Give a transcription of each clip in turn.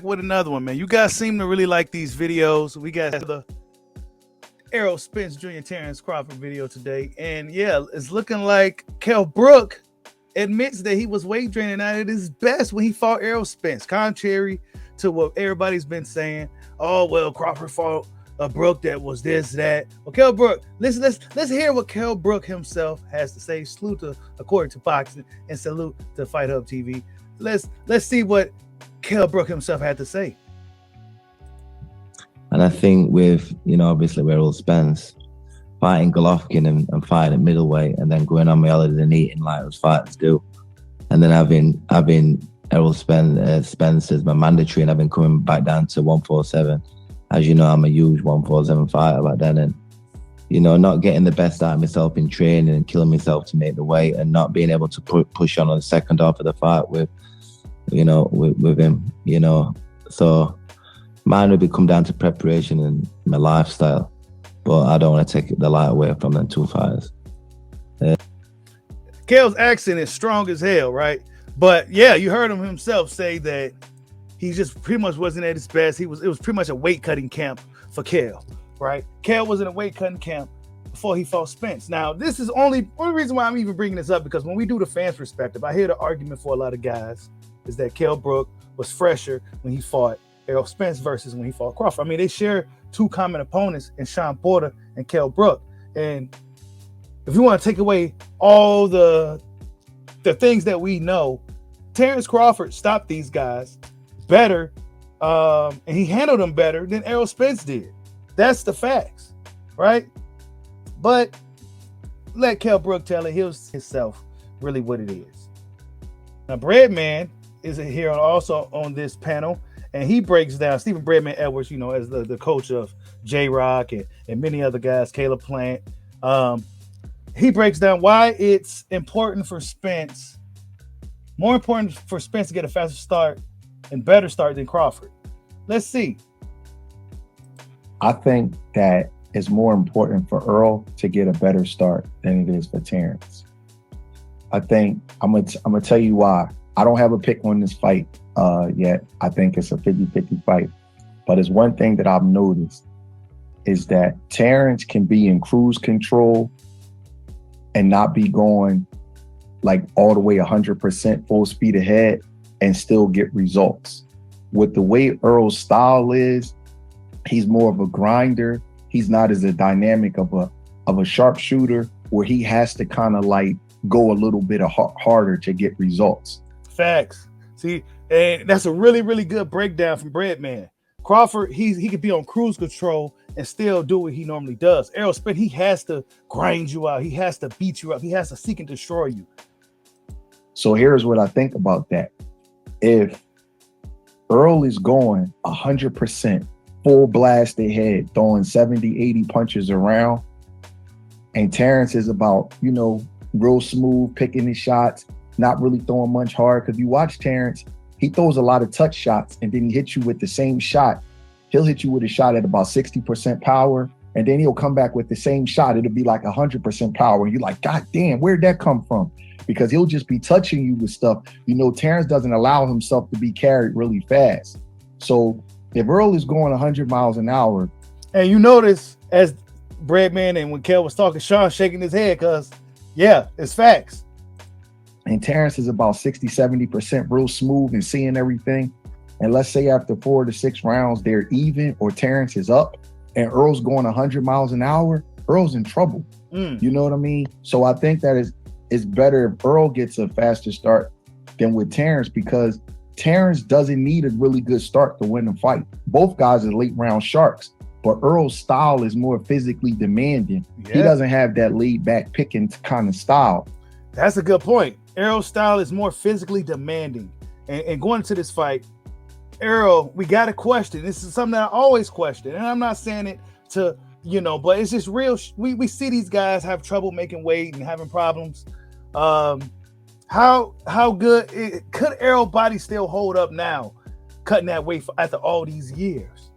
with another one, man. You guys seem to really like these videos. We got the Errol Spence Terence Crawford video today. And yeah, it's looking like Kell Brook admits that he was weight training at his best when he fought Errol Spence, contrary to what everybody's been saying. Oh, well, Crawford fought a Brook that was this, that. Well, Kell Brook, let's hear what Kell Brook himself has to say. Salute to, according to boxing, and salute to Fight Hub TV. Let's see what Kell Brook himself had to say. And I think with, obviously with Errol Spence fighting Golovkin and fighting at middleweight and then going on my holiday and eating like those fighters do. And then having Errol Spence as my mandatory and I've been coming back down to 147. As you know, I'm a huge 147 fighter back then. And, not getting the best out of myself in training and killing myself to make the weight and not being able to push on the second half of the fight with him, So mine would be come down to preparation and my lifestyle. But I don't want to take the light away from them two fighters. Kell's accent is strong as hell, right? But yeah, you heard him himself say that he just pretty much wasn't at his best. It was pretty much a weight cutting camp for Kell, right? Kell was in a weight cutting camp before he fought Spence. Now, this is only reason why I'm even bringing this up, because when we do the fans' perspective, I hear the argument for a lot of guys is that Kell Brook was fresher when he fought Errol Spence versus when he fought Crawford. I mean, they share two common opponents in Shawn and Kell Brook. And if you want to take away all the things that we know, Terence Crawford stopped these guys better, and he handled them better than Errol Spence did. That's the facts, right? But let Kell Brook tell it himself really what it is. Now, Breadman is here also on this panel, and he breaks down Stephen Breadman Edwards, as the coach of J-Rock and many other guys, Caleb Plant. He breaks down why it's important for Spence, more important for Spence to get a faster start and better start than Crawford. Let's see. I think that it's more important for Errol to get a better start than it is for Terence. I think I'm gonna tell you why. I don't have a pick on this fight yet. I think it's a 50-50 fight. But it's one thing that I've noticed is that Terence can be in cruise control and not be going like all the way 100% full speed ahead and still get results. With the way Errol's style is, he's more of a grinder. He's not as a dynamic of a sharpshooter where he has to kind of like go a little bit harder to get results. Facts. See, and that's a really, really good breakdown from Breadman. Crawford, he could be on cruise control and still do what he normally does. Errol Spence, he has to grind you out. He has to beat you up. He has to seek and destroy you. So here's what I think about that. If Errol is going 100% full blast ahead, throwing 70, 80 punches around, and Terence is about, real smooth, picking his shots, not really throwing much hard. Because you watch Terence, he throws a lot of touch shots and then he hits you with the same shot. He'll hit you with a shot at about 60% power, and then he'll come back with the same shot. It'll be like 100% power. And you're like, God damn, where'd that come from? Because he'll just be touching you with stuff. Terence doesn't allow himself to be carried really fast. So if Errol is going 100 miles an hour. And you notice as Breadman and when Kell was talking, Shawn shaking his head because, yeah, it's facts. And Terence is about 60, 70% real smooth and seeing everything. And let's say after 4 to 6 rounds, they're even or Terence is up and Errol's going 100 miles an hour, Errol's in trouble. You know what I mean? So I think that it's better if Errol gets a faster start than with Terence, because Terence doesn't need a really good start to win the fight. Both guys are late round sharks, but Errol's style is more physically demanding. Yeah. He doesn't have that laid back picking kind of style. That's a good point. Errol's style is more physically demanding. And going into this fight, Errol, we got to question. This is something that I always question. And I'm not saying it to, but it's just real. We see these guys have trouble making weight and having problems. How good could Errol body still hold up now, cutting that weight after all these years?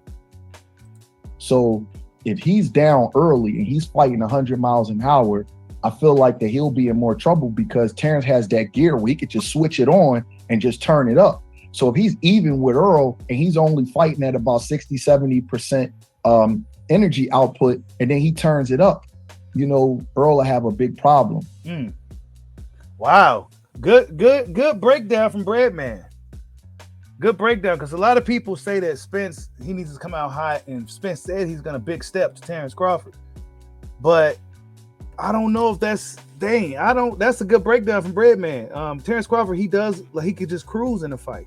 So if he's down early and he's fighting 100 miles an hour, I feel like that he'll be in more trouble because Terence has that gear where he could just switch it on and just turn it up. So if he's even with Earl and he's only fighting at about 60, 70% energy output, and then he turns it up, Earl will have a big problem. Wow. Good breakdown from Breadman. Good breakdown, because a lot of people say that Spence, he needs to come out hot, and Spence said he's going to big step to Terence Crawford. But I don't know if that's that's a good breakdown from Breadman. Terence Crawford, he could just cruise in a fight.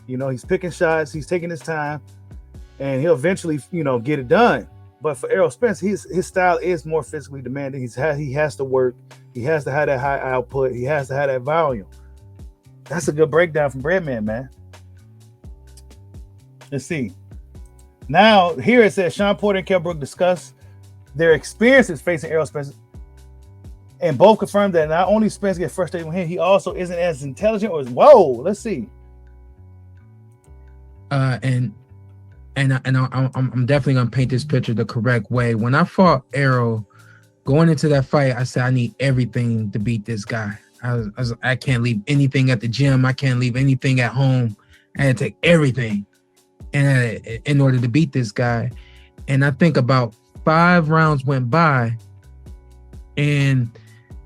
He's picking shots, he's taking his time, and he'll eventually, get it done. But for Errol Spence, his style is more physically demanding. He has to work, he has to have that high output, he has to have that volume. That's a good breakdown from Breadman, man. Let's see. Now, here it says Shawn Porter and Kell Brook discuss their experiences facing Errol Spence, and both confirmed that not only Spence gets frustrated with him, he also isn't as intelligent or as let's see. And I'm definitely gonna paint this picture the correct way. When I fought Errol, going into that fight, I said I need everything to beat this guy. I can't leave anything at the gym. I can't leave anything at home. I had to take everything in order to beat this guy. And I think about 5 rounds went by, and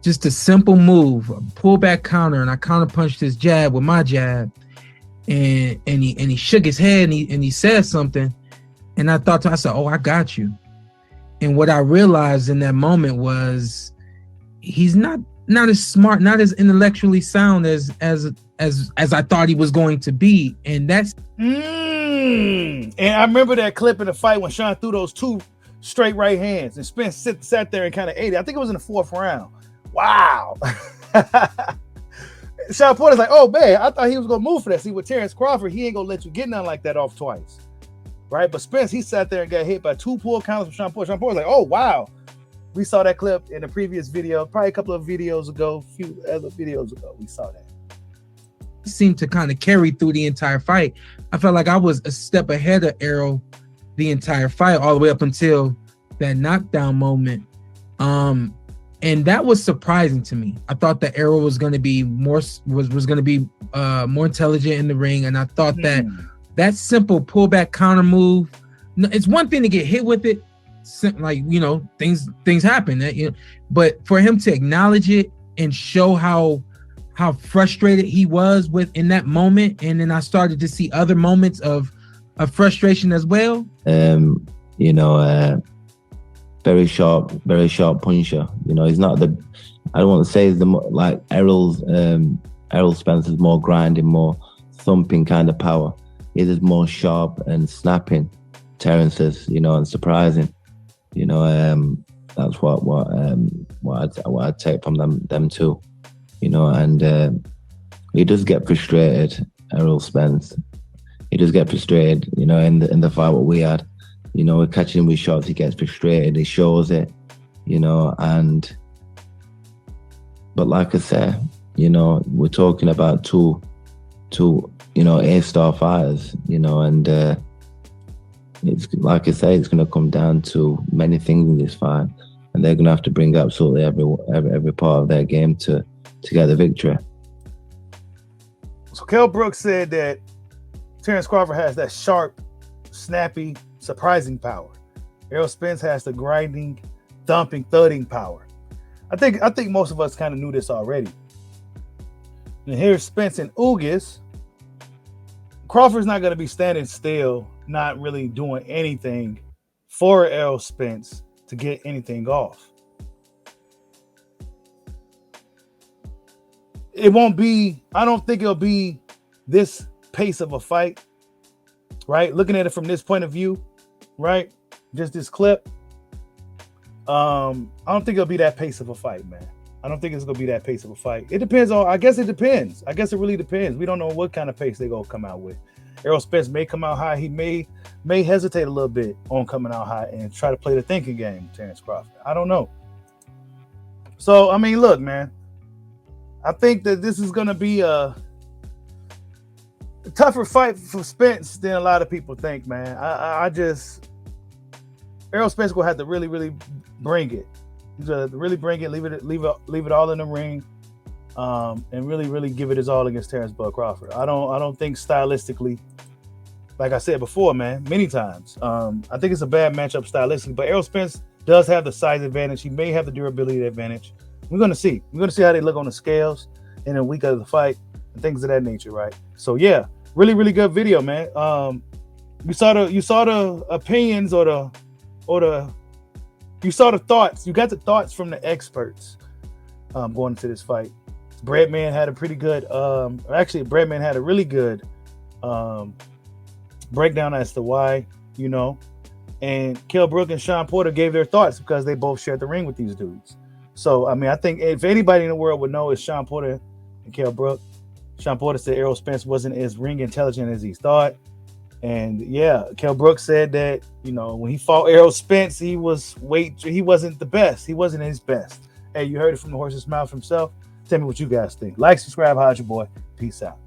just a simple move, a pullback counter, and I counter punched his jab with my jab, and he shook his head and he said something, and I said, "Oh, I got you." And what I realized in that moment was he's not as smart, not as intellectually sound as I thought he was going to be, and that's. And I remember that clip in the fight when Shawn threw those 2 straight right hands, and Spence sat there and kind of ate it. I think it was in the 4th round. Wow. Shawn Porter's like, oh man, I thought he was gonna move for that. See, with Terence Crawford, he ain't gonna let you get nothing like that off twice, right? But Spence, he sat there and got hit by 2 pull counters from Shawn Porter. Shawn Porter's like, oh wow. We saw that clip in the previous video, probably a couple of videos ago, a few other videos ago. We saw that. Seemed to kind of carry through the entire fight. I felt like I was a step ahead of Errol the entire fight, all the way up until that knockdown moment. And that was surprising to me. I thought that Errol was going to be more intelligent in the ring, and I thought that simple pullback counter move. It's one thing to get hit with it, like things happen. But for him to acknowledge it and show how frustrated he was in that moment, and then I started to see other moments of frustration as well. Very sharp puncher. He's not I don't want to say he's like Errol Spence's more grinding, more thumping kind of power. It is more sharp and snapping. Terence's, and surprising. That's what I'd take from them two. And he does get frustrated, Errol Spence. He does get frustrated, in the fight what we had. We're catching him with shots, he gets frustrated, he shows it, but like I said, we're talking about two A-star fighters, and it's like I say, it's going to come down to many things in this fight, and they're going to have to bring absolutely every part of their game to get the victory. So Kell Brook said that Terence Crawford has that sharp, snappy, surprising power. Errol Spence has the grinding, thumping, thudding power. I think most of us kind of knew this already. And here's Spence and Ugis. Crawford's not going to be standing still, not really doing anything for Errol Spence to get anything off. It won't be, I don't think it'll be this pace of a fight, right? Looking at it from this point of view, right? Just this clip. I don't think it'll be that pace of a fight, man. I don't think it's gonna be that pace of a fight. It depends on, I guess it depends. I guess it really depends. We don't know what kind of pace they're gonna come out with. Errol Spence may come out high. He may hesitate a little bit on coming out high and try to play the thinking game with Terence Crawford. I don't know. So, I mean, look, man. I think that this is gonna be a tougher fight for Spence than a lot of people think, man. I just, Errol Spence will have to really, really bring it. He's gonna really bring it, leave it all in the ring. and really give it his all against Terence Bud Crawford. I don't think stylistically, like I said before, man, many times, I think it's a bad matchup stylistically. But Errol Spence does have the size advantage. He may have the durability advantage. We're gonna see. We're gonna see how they look on the scales in a week of the fight and things of that nature, right? So yeah, really good video, man. You saw the opinions or the you saw the thoughts. You got the thoughts from the experts going into this fight. Breadman had a pretty good actually Breadman had a really good breakdown as to why, you know, and Kell Brook and Shawn Porter gave their thoughts because they both shared the ring with these dudes. So I mean, I think if anybody in the world would know, it's Shawn Porter and Kell Brook. Shawn Porter said Errol Spence wasn't as ring intelligent as he thought. And yeah, Kell Brook said that, you know, when he fought Errol Spence, he wasn't the best. He wasn't his best. Hey, you heard it from the horse's mouth himself. Tell me what you guys think. Like, subscribe, holla at your boy. Peace out.